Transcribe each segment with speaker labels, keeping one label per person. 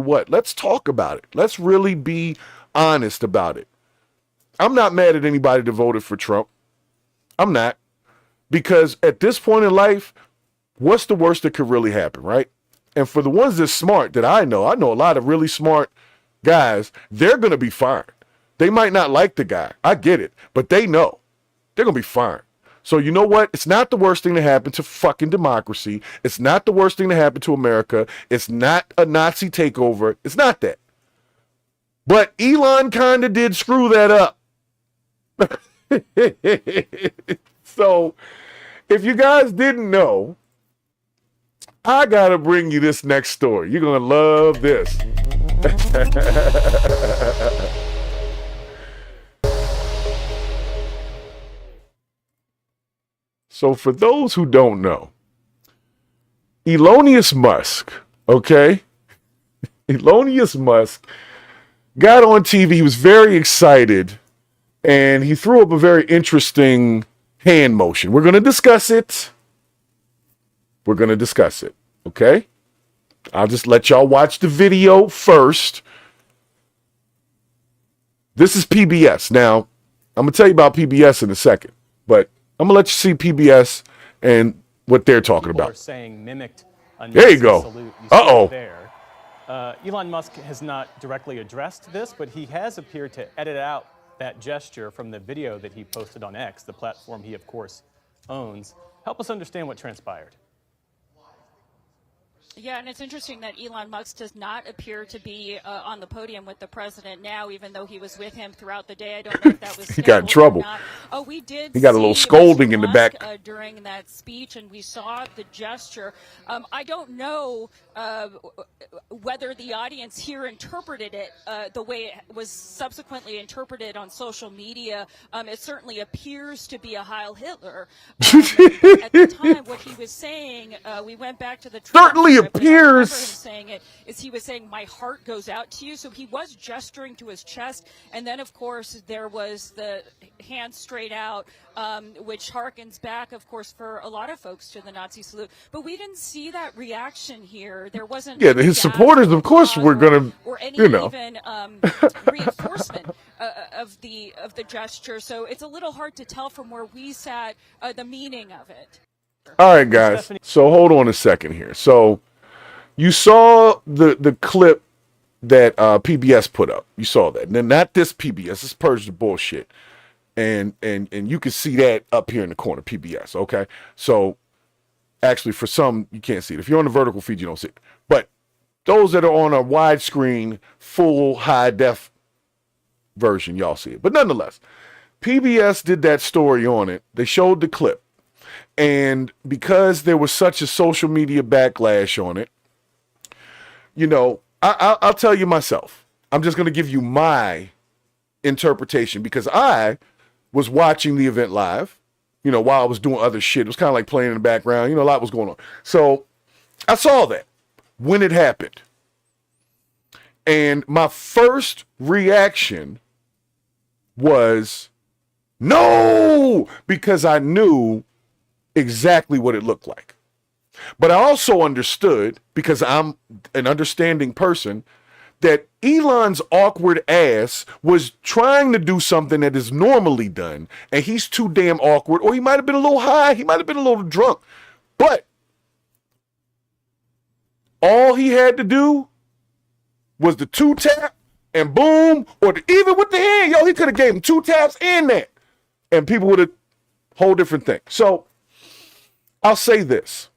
Speaker 1: what? Let's talk about it. Let's really be honest about it. I'm not mad at anybody that voted for Trump. I'm not. Because at this point in life, what's the worst that could really happen, right? And for the ones that's smart that I know a lot of really smart guys, they're going to be fine. They might not like the guy. I get it. But they know they're going to be fine. So you know what? It's not the worst thing to happen to fucking democracy. It's not the worst thing to happen to America. It's not a Nazi takeover. It's not that. But Elon kind of did screw that up. So if you guys didn't know, I got to bring you this next story. You're going to love this. So for those who don't know, Elon Musk, okay? Elon Musk got on TV. He was very excited, and he threw up a very interesting hand motion. We're going to discuss it. We're going to discuss it, okay? I'll just let y'all watch the video first. This is PBS. Now, I'm going to tell you about PBS in a second, but I'm going to let you see PBS and what they're talking
Speaker 2: People
Speaker 1: about.
Speaker 2: Are saying mimicked a
Speaker 1: there you go.
Speaker 2: Salute you
Speaker 1: uh-oh.
Speaker 2: There. Elon Musk has not directly addressed this, but he has appeared to edit out that gesture from the video that he posted on X, the platform he, of course, owns. Help us understand what transpired.
Speaker 3: Yeah, and it's interesting that Elon Musk does not appear to be on the podium with the president now, even though he was with him throughout the day. I don't know if that was
Speaker 1: he got in trouble.
Speaker 3: Oh, we did.
Speaker 1: He got a little scolding in the back
Speaker 3: during that speech, and we saw the gesture. I don't know whether the audience here interpreted it the way it was subsequently interpreted on social media. It certainly appears to be a Heil Hitler. At the time, what he was saying, we went back to the
Speaker 1: certainly appears.
Speaker 3: Saying it is he was saying, "My heart goes out to you." So he was gesturing to his chest, and then of course there was the hand straight out, which harkens back, of course, for a lot of folks to the Nazi salute. But we didn't see that reaction here. There wasn't.
Speaker 1: Yeah, his supporters, of course, were gonna,
Speaker 3: or any
Speaker 1: you know,
Speaker 3: even reinforcement of the gesture. So it's a little hard to tell from where we sat the meaning of it.
Speaker 1: All right, guys. So hold on a second here. So you saw the clip that PBS put up. You saw that. And not this PBS. This Purge the bullshit. And you can see that up here in the corner, PBS. Okay. So actually, for some, you can't see it. If you're on the vertical feed, you don't see it. But those that are on a widescreen, full high def version, y'all see it. But nonetheless, PBS did that story on it. They showed the clip. And because there was such a social media backlash on it, you know, I'll tell you myself. I'm just going to give you my interpretation because I was watching the event live, you know, while I was doing other shit. It was kind of like playing in the background. You know, a lot was going on. So I saw that when it happened. And my first reaction was no, because I knew exactly what it looked like. But I also understood, because I'm an understanding person, that Elon's awkward ass was trying to do something that is normally done, and he's too damn awkward, or he might have been a little high, he might have been a little drunk. But all he had to do was the 2-tap, and boom, or even with the hand, yo, he could have gave him 2 taps and that, and people would have whole different thing. So I'll say this.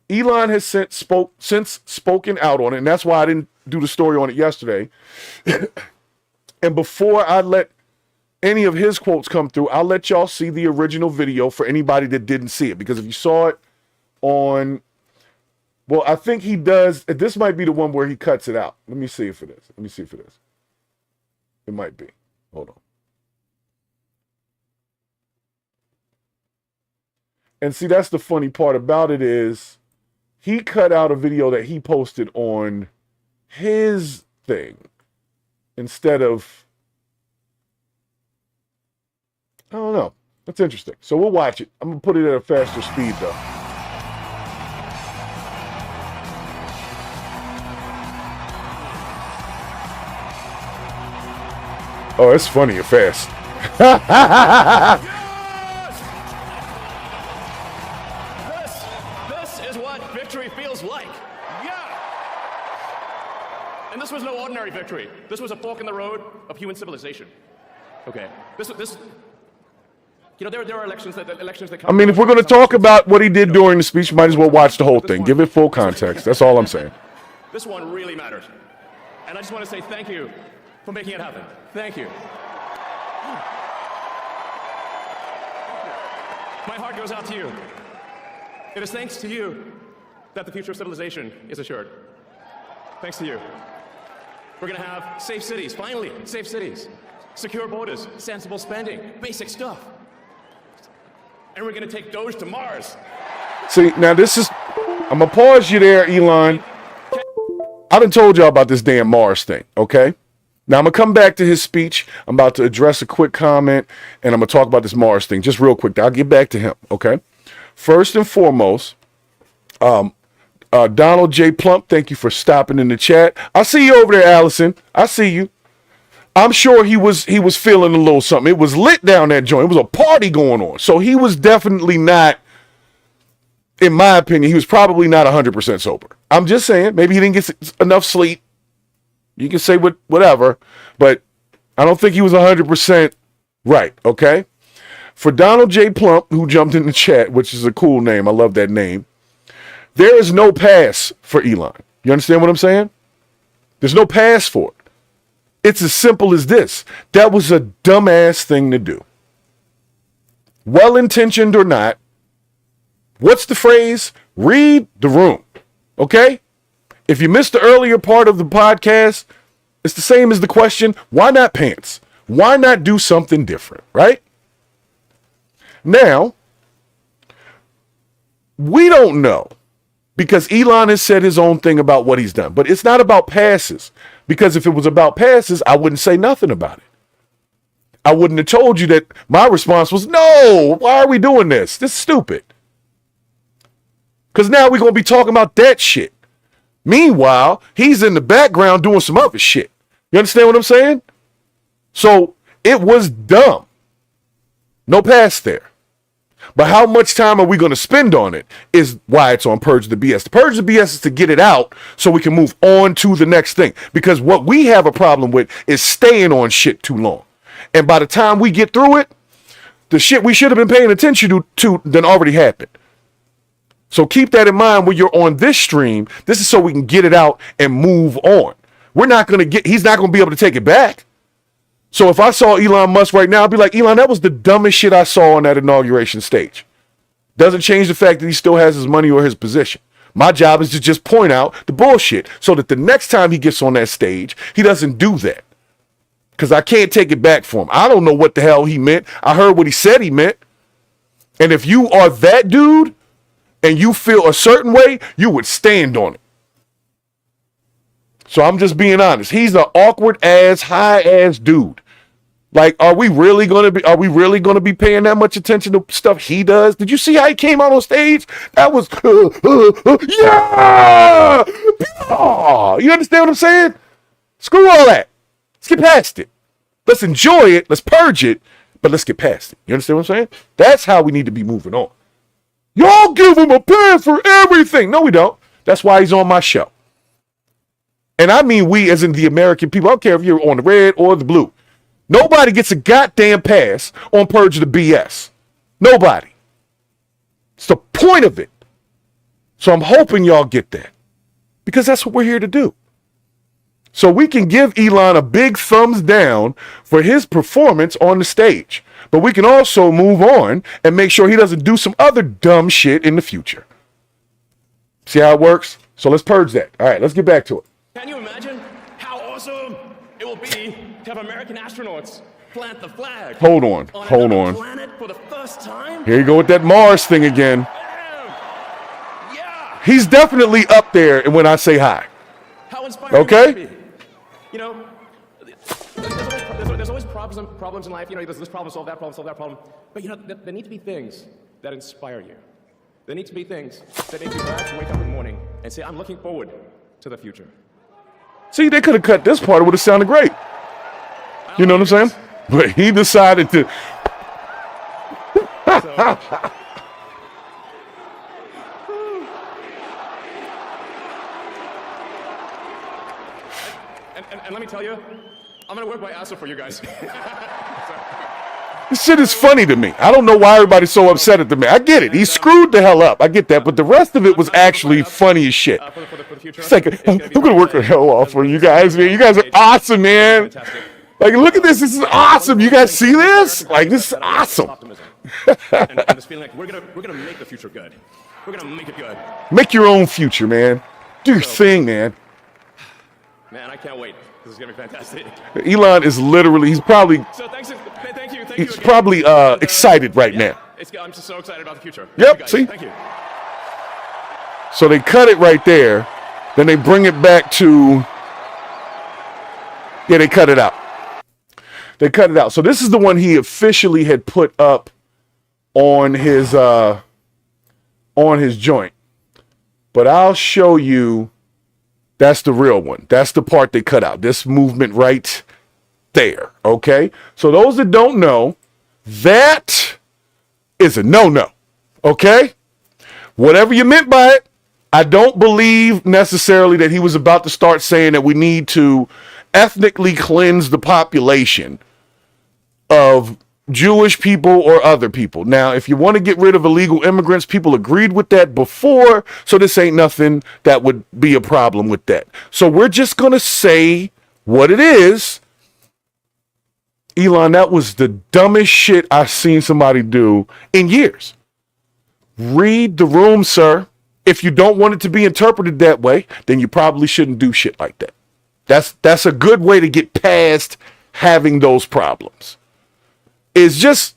Speaker 1: Elon has since spoken out on it, and that's why I didn't do the story on it yesterday. And before I let any of his quotes come through, I'll let y'all see the original video for anybody that didn't see it. Because if you saw it on, well, I think he does, this might be the one where he cuts it out. Let me see if it is. Let me see if it is. It might be. Hold on. And see, that's the funny part about it is he cut out a video that he posted on his thing instead of, I don't know. That's interesting. So we'll watch it. I'm going to put it at a faster speed, though. Oh, that's funny and fast.
Speaker 4: This is what victory feels like. Yeah. And this was no ordinary victory. This was a fork in the road of human civilization. Okay. This. You know, there are elections that come.
Speaker 1: I mean, if we're going to talk about what he did during the speech, you might as well watch the whole thing. Give it full context. That's all I'm saying.
Speaker 4: This one really matters. And I just want to say thank you for making it happen. Thank you. My heart goes out to you. It is thanks to you that the future of civilization is assured. Thanks to you. We're going to have safe cities, finally, safe cities. Secure borders, sensible spending, basic stuff. And we're going to take Doge to Mars.
Speaker 1: See, now this is, I'm going to pause you there, Elon. I done told y'all about this damn Mars thing, okay? Now I'm going to come back to his speech. I'm about to address a quick comment, and I'm going to talk about this Mars thing just real quick. I'll get back to him, okay? First and foremost, Donald J. Plump, thank you for stopping in the chat. I see you over there, Allison. I see you. I'm sure he was feeling a little something. It was lit down that joint. It was a party going on. So he was definitely not, in my opinion, he was probably not 100% sober. I'm just saying, maybe he didn't get enough sleep. You can say whatever, but I don't think he was 100% right, okay? For Donald J. Plump, who jumped in the chat, which is a cool name. I love that name. There is no pass for Elon. You understand what I'm saying? There's no pass for it. It's as simple as this. That was a dumbass thing to do. Well-intentioned or not, what's the phrase? Read the room, okay? If you missed the earlier part of the podcast, it's the same as the question, why not pants? Why not do something different, right? Now, we don't know, because Elon has said his own thing about what he's done. But it's not about passes. Because if it was about passes, I wouldn't say nothing about it. I wouldn't have told you that my response was, no, why are we doing this? This is stupid. Because now we're going to be talking about that shit. Meanwhile, he's in the background doing some other shit. You understand what I'm saying? So it was dumb. No pass there. But how much time are we going to spend on it is why it's on Purge the BS. The Purge the BS is to get it out so we can move on to the next thing. Because what we have a problem with is staying on shit too long. And by the time we get through it, the shit we should have been paying attention to then already happened. So keep that in mind when you're on this stream. This is so we can get it out and move on. He's not going to be able to take it back. So if I saw Elon Musk right now, I'd be like, Elon, that was the dumbest shit I saw on that inauguration stage. Doesn't change the fact that he still has his money or his position. My job is to just point out the bullshit so that the next time he gets on that stage, he doesn't do that. Because I can't take it back for him. I don't know what the hell he meant. I heard what he said he meant. And if you are that dude and you feel a certain way, you would stand on it. So I'm just being honest. He's an awkward ass, high ass dude. Like, are we really gonna be paying that much attention to stuff he does? Did you see how he came out on stage? That was yeah! Oh, you understand what I'm saying? Screw all that. Let's get past it. Let's enjoy it. Let's purge it. But let's get past it. You understand what I'm saying? That's how we need to be moving on. Y'all give him a pass for everything. No, we don't. That's why he's on my show. And I mean we as in the American people. I don't care if you're on the red or the blue. Nobody gets a goddamn pass on Purge the BS. Nobody. It's the point of it. So I'm hoping y'all get that. Because that's what we're here to do. So we can give Elon a big thumbs down for his performance on the stage. But we can also move on and make sure he doesn't do some other dumb shit in the future. See how it works? So let's purge that. All right, let's get back to it.
Speaker 4: Can you imagine how awesome it will be to have American astronauts plant the flag?
Speaker 1: Hold on.
Speaker 4: Planet for the first time?
Speaker 1: Here you go with that Mars thing again.
Speaker 4: Yeah.
Speaker 1: He's definitely up there when I say hi.
Speaker 4: How inspiring
Speaker 1: Okay?
Speaker 4: would that be? You know, there's always problems in life. You know, there's this problem, solve that problem. But, you know, there need to be things that inspire you. There need to be things that make you glad to wake up in the morning and say, I'm looking forward to the future.
Speaker 1: See, they could have cut this part. It would have sounded great. You know what I'm saying? But he decided to.
Speaker 4: And let me tell you, I'm gonna work my ass off for you guys.
Speaker 1: This shit is funny to me. I don't know why everybody's so upset at the man. I get it. He screwed the hell up. I get that. But the rest of it was actually funny as shit. It's like, I'm going to work the hell off for you guys, man. You guys are awesome, man. Like, look at this. This is awesome. You guys see this? Like, this is awesome.
Speaker 4: and this feeling like we're gonna make the future good. We're gonna make it good.
Speaker 1: Make your own future, man. Do your thing, man.
Speaker 4: Man, I can't wait. This is gonna be fantastic.
Speaker 1: Elon is literally, he's probably,
Speaker 4: So thank you.
Speaker 1: he's probably excited right now.
Speaker 4: I'm just so excited about the future.
Speaker 1: Yep, see?
Speaker 4: Thank you.
Speaker 1: So they cut it right there. Then they bring it back to, yeah, they cut it out. They cut it out. So this is the one he officially had put up on his joint. But I'll show you, that's the real one. That's the part they cut out. This movement right there, okay? So those that don't know, that is a no-no, okay? Whatever you meant by it, I don't believe necessarily that he was about to start saying that we need to ethnically cleanse the population of Jewish people or other people. Now, if you want to get rid of illegal immigrants, people agreed with that before, so this ain't nothing that would be a problem with that. So we're just going to say what it is. Elon, that was the dumbest shit I've seen somebody do in years. Read the room, sir. If you don't want it to be interpreted that way, then you probably shouldn't do shit like that. That's a good way to get past having those problems. It's just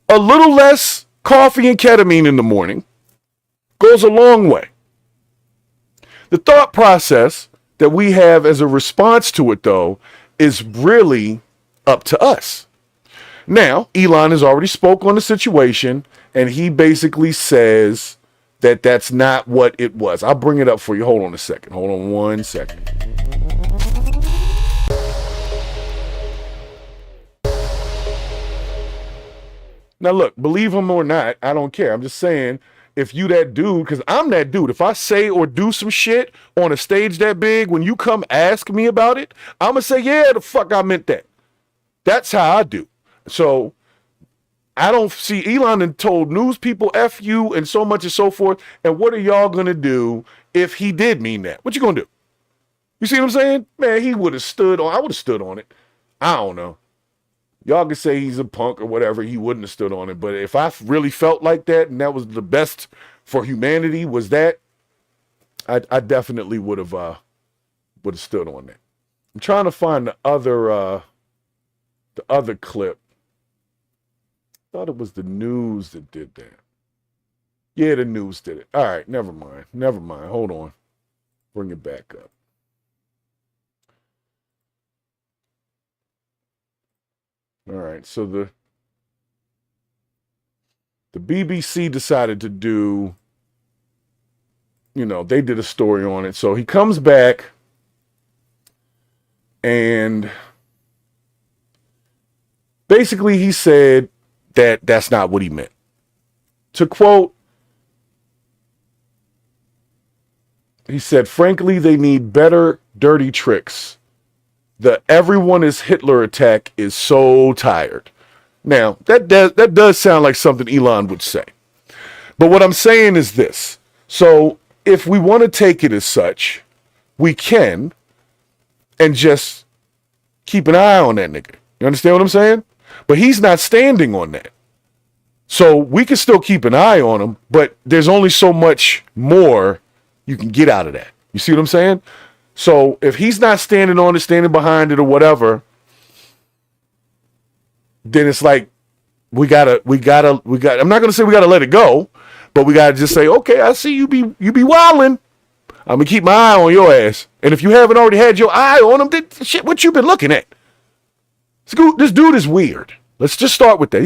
Speaker 1: a little less coffee and ketamine in the morning goes a long way. The thought process that we have as a response to it, though, is really up to us. Now, Elon has already spoke on the situation, and he basically says that that's not what it was. I'll bring it up for you. Hold on a second. Hold on 1 second. Now, look, believe him or not, I don't care. I'm just saying, if you that dude, because I'm that dude, if I say or do some shit on a stage that big, when you come ask me about it, I'm going to say, yeah, the fuck I meant that. That's how I do. So I don't see Elon and told news people F you and so much and so forth. And what are y'all going to do if he did mean that? What you going to do? You see what I'm saying? Man, he would have stood on, I would have stood on it. I don't know. Y'all can say he's a punk or whatever. He wouldn't have stood on it. But if I really felt like that and that was the best for humanity was that, I definitely would have stood on that. I'm trying to find the other clip. I thought it was the news that did that. Yeah, the news did it. All right, never mind. Hold on. Bring it back up. All right, so the BBC decided to do, they did a story on it. So he comes back and basically he said that that's not what he meant. To quote, he said, frankly, they need better dirty tricks. The everyone is Hitler attack is so tired. Now, that does sound like something Elon would say. But what I'm saying is this. So if we want to take it as such, we can, and just keep an eye on that nigga. You understand what I'm saying? But he's not standing on that. So we can still keep an eye on him, but there's only so much more you can get out of that. You see what I'm saying? So if he's not standing on it, standing behind it or whatever, then it's like we gotta, I'm not gonna say we gotta let it go, but we gotta just say, okay, I see you be wilding. I'm gonna keep my eye on your ass. And if you haven't already had your eye on him, then shit, what you been looking at? This dude is weird. Let's just start with that.